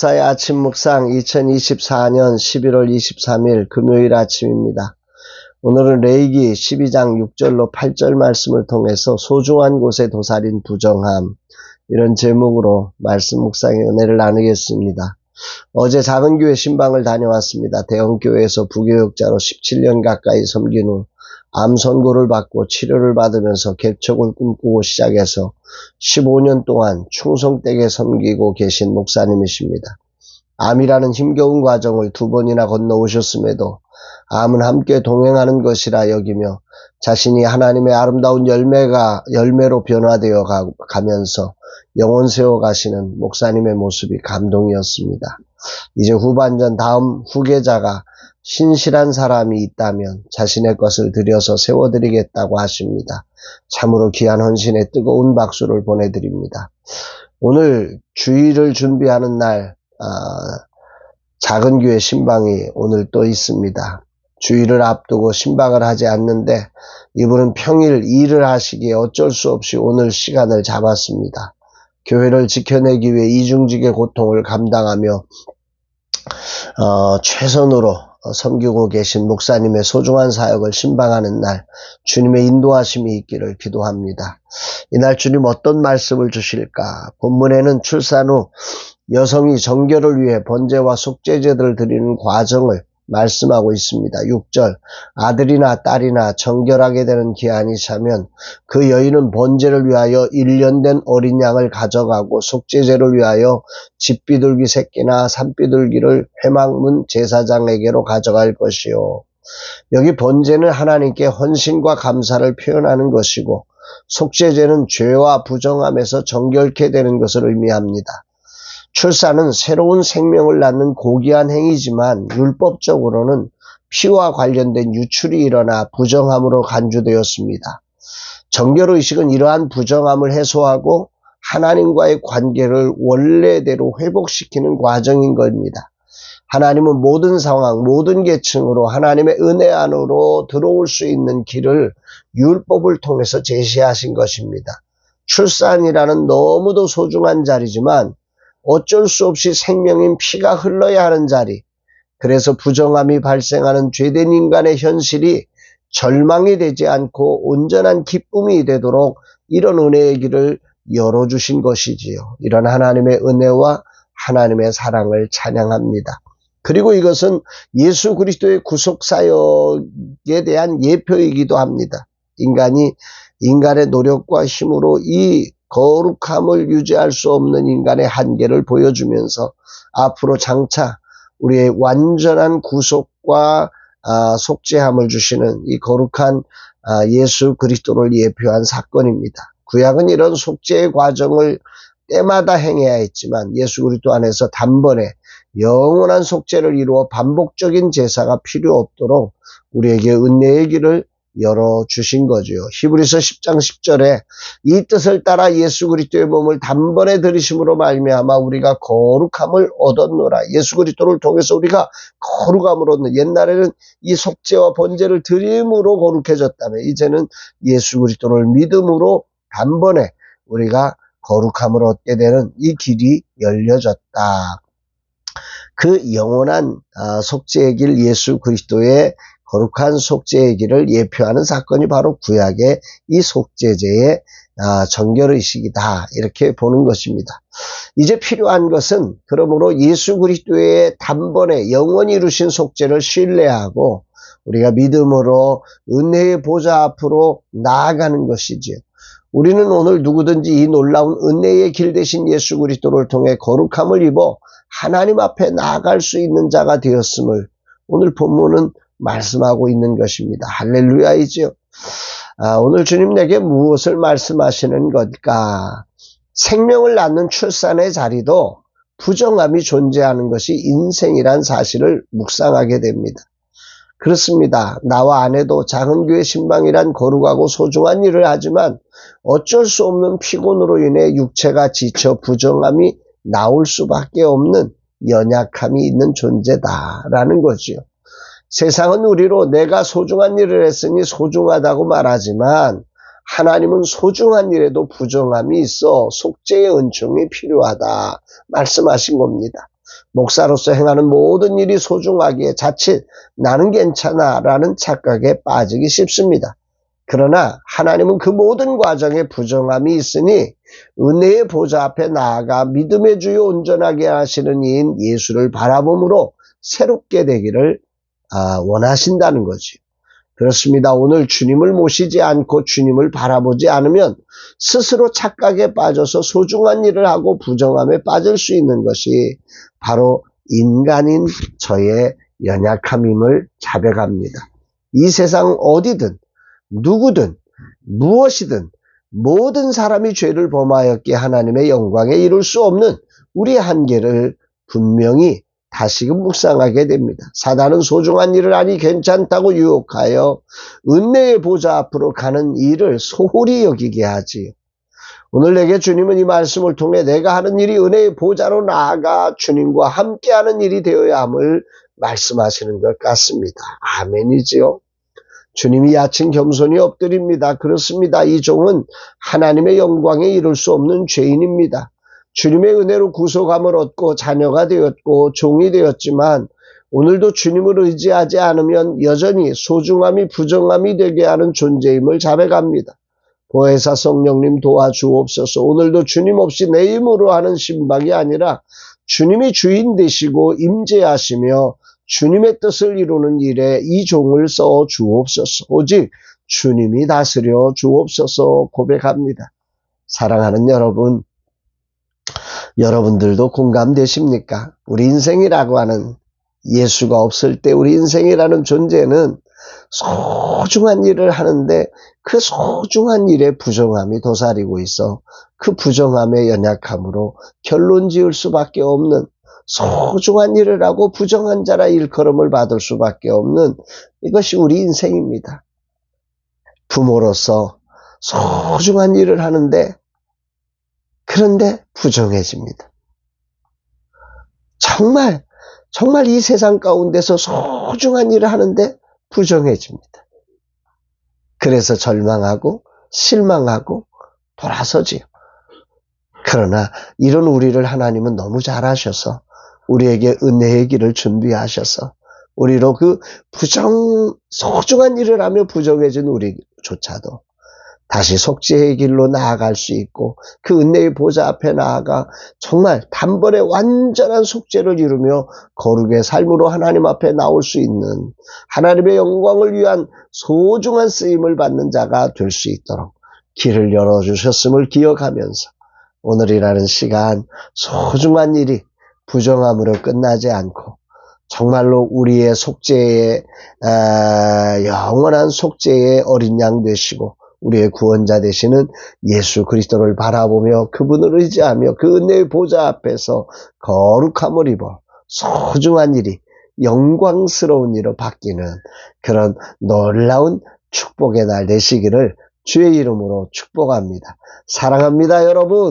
사의 아침 묵상 2024년 11월 23일 금요일 아침입니다. 오늘은 레위기 12장 6절로 8절 말씀을 통해서 소중한 곳에 도사린 부정함, 이런 제목으로 말씀 묵상의 은혜를 나누겠습니다. 어제 작은교회 신방을 다녀왔습니다. 대형교회에서 부교육자로 17년 가까이 섬긴 후 암 선고를 받고 치료를 받으면서 개척을 꿈꾸고 시작해서 15년 동안 충성되게 섬기고 계신 목사님이십니다. 암이라는 힘겨운 과정을 2번이나 건너오셨음에도 암은 함께 동행하는 것이라 여기며 자신이 하나님의 아름다운 열매로 변화되어 가면서 영혼 세워 가시는 목사님의 모습이 감동이었습니다. 이제 후반전 다음 후계자가 신실한 사람이 있다면 자신의 것을 들여서 세워드리겠다고 하십니다. 참으로 귀한 헌신에 뜨거운 박수를 보내드립니다. 오늘 주일을 준비하는 날, 작은 교회 신방이 오늘 또 있습니다. 주일을 앞두고 신방을 하지 않는데 이분은 평일 일을 하시기에 어쩔 수 없이 오늘 시간을 잡았습니다. 교회를 지켜내기 위해 이중직의 고통을 감당하며 최선으로 섬기고 계신 목사님의 소중한 사역을 신방하는 날, 주님의 인도하심이 있기를 기도합니다. 이날 주님 어떤 말씀을 주실까? 본문에는 출산 후 여성이 정결을 위해 번제와 속죄제들을 드리는 과정을 말씀하고 있습니다. 6절, 아들이나 딸이나 정결하게 되는 기한이 차면 그 여인은 번제를 위하여 1년 된 어린 양을 가져가고 속죄제를 위하여 집비둘기 새끼나 산비둘기를 회막문 제사장에게로 가져갈 것이요. 여기 번제는 하나님께 헌신과 감사를 표현하는 것이고 속죄제는 죄와 부정함에서 정결케 되는 것을 의미합니다. 출산은 새로운 생명을 낳는 고귀한 행위지만 율법적으로는 피와 관련된 유출이 일어나 부정함으로 간주되었습니다. 정결의식은 이러한 부정함을 해소하고 하나님과의 관계를 원래대로 회복시키는 과정인 겁니다. 하나님은 모든 상황, 모든 계층으로 하나님의 은혜 안으로 들어올 수 있는 길을 율법을 통해서 제시하신 것입니다. 출산이라는 너무도 소중한 자리지만 어쩔 수 없이 생명인 피가 흘러야 하는 자리, 그래서 부정함이 발생하는 죄된 인간의 현실이 절망이 되지 않고 온전한 기쁨이 되도록 이런 은혜의 길을 열어주신 것이지요. 이런 하나님의 은혜와 하나님의 사랑을 찬양합니다. 그리고 이것은 예수 그리스도의 구속사역에 대한 예표이기도 합니다. 인간의 노력과 힘으로 이 거룩함을 유지할 수 없는 인간의 한계를 보여주면서 앞으로 장차 우리의 완전한 구속과 속죄함을 주시는 이 거룩한 예수 그리스도를 예표한 사건입니다. 구약은 이런 속죄의 과정을 때마다 행해야 했지만 예수 그리스도 안에서 단번에 영원한 속죄를 이루어 반복적인 제사가 필요 없도록 우리에게 은혜의 길을 열어주신 거죠. 히브리서 10장 10절에 이 뜻을 따라 예수 그리스도의 몸을 단번에 들이심으로 말미암아 우리가 거룩함을 얻었노라. 예수 그리스도를 통해서 우리가 거룩함을 얻는, 옛날에는 이 속죄와 번제를 드림으로 거룩해졌다면 이제는 예수 그리스도를 믿음으로 단번에 우리가 거룩함을 얻게 되는 이 길이 열려졌다. 그 영원한 속죄의 길, 예수 그리스도의 거룩한 속죄의 길을 예표하는 사건이 바로 구약의 이 속죄제의 정결의식이다, 이렇게 보는 것입니다. 이제 필요한 것은 그러므로 예수 그리스도의 단번에 영원히 이루신 속죄를 신뢰하고 우리가 믿음으로 은혜의 보좌 앞으로 나아가는 것이지요. 우리는 오늘 누구든지 이 놀라운 은혜의 길 되신 예수 그리스도를 통해 거룩함을 입어 하나님 앞에 나아갈 수 있는 자가 되었음을 오늘 본문은 말씀하고 있는 것입니다. 할렐루야이죠. 오늘 주님 내게 무엇을 말씀하시는 걸까? 생명을 낳는 출산의 자리도 부정함이 존재하는 것이 인생이란 사실을 묵상하게 됩니다. 그렇습니다. 나와 아내도 작은 교회 신방이란 거룩하고 소중한 일을 하지만 어쩔 수 없는 피곤으로 인해 육체가 지쳐 부정함이 나올 수밖에 없는 연약함이 있는 존재다라는 거지요. 세상은 우리로 내가 소중한 일을 했으니 소중하다고 말하지만 하나님은 소중한 일에도 부정함이 있어 속죄의 은총이 필요하다 말씀하신 겁니다. 목사로서 행하는 모든 일이 소중하기에 자칫 나는 괜찮아 라는 착각에 빠지기 쉽습니다. 그러나 하나님은 그 모든 과정에 부정함이 있으니 은혜의 보좌 앞에 나아가 믿음의 주요 온전하게 하시는 이인 예수를 바라봄으로 새롭게 되기를 원하신다는 거지. 그렇습니다. 오늘 주님을 모시지 않고 주님을 바라보지 않으면 스스로 착각에 빠져서 소중한 일을 하고 부정함에 빠질 수 있는 것이 바로 인간인 저의 연약함임을 자백합니다. 이 세상 어디든 누구든 무엇이든 모든 사람이 죄를 범하였기에 하나님의 영광에 이룰 수 없는 우리의 한계를 분명히 다시금 묵상하게 됩니다. 사단은 소중한 일을 하니 괜찮다고 유혹하여 은혜의 보좌 앞으로 가는 일을 소홀히 여기게 하지요. 오늘 내게 주님은 이 말씀을 통해 내가 하는 일이 은혜의 보좌로 나아가 주님과 함께하는 일이 되어야 함을 말씀하시는 것 같습니다. 아멘이지요. 주님이 야친 겸손히 엎드립니다. 그렇습니다. 이 종은 하나님의 영광에 이룰 수 없는 죄인입니다. 주님의 은혜로 구속함을 얻고 자녀가 되었고 종이 되었지만 오늘도 주님을 의지하지 않으면 여전히 소중함이 부정함이 되게 하는 존재임을 자백합니다. 보혜사 성령님 도와주옵소서. 오늘도 주님 없이 내 힘으로 하는 신방이 아니라 주님이 주인 되시고 임재하시며 주님의 뜻을 이루는 일에 이 종을 써 주옵소서. 오직 주님이 다스려 주옵소서 고백합니다. 사랑하는 여러분, 여러분들도 공감되십니까? 우리 인생이라고 하는 예수가 없을 때 우리 인생이라는 존재는 소중한 일을 하는데 그 소중한 일에 부정함이 도사리고 있어 그 부정함의 연약함으로 결론 지을 수밖에 없는 소중한 일을 하고 부정한 자라 일컬음을 받을 수밖에 없는 이것이 우리 인생입니다. 부모로서 소중한 일을 하는데 그런데 부정해집니다. 정말 이 세상 가운데서 소중한 일을 하는데 부정해집니다. 그래서 절망하고 실망하고 돌아서지요. 그러나 이런 우리를 하나님은 너무 잘 아셔서 우리에게 은혜의 길을 준비하셔서 우리로 그 소중한 일을 하며 부정해진 우리조차도 다시 속죄의 길로 나아갈 수 있고 그 은혜의 보좌 앞에 나아가 정말 단번에 완전한 속죄를 이루며 거룩의 삶으로 하나님 앞에 나올 수 있는 하나님의 영광을 위한 소중한 쓰임을 받는 자가 될 수 있도록 길을 열어주셨음을 기억하면서 오늘이라는 시간 소중한 일이 부정함으로 끝나지 않고 정말로 우리의 속죄의 영원한 속죄의 어린 양 되시고 우리의 구원자 되시는 예수 그리스도를 바라보며 그분을 의지하며 그 은혜의 보좌 앞에서 거룩함을 입어 소중한 일이 영광스러운 일로 바뀌는 그런 놀라운 축복의 날 되시기를 주의 이름으로 축복합니다. 사랑합니다, 여러분.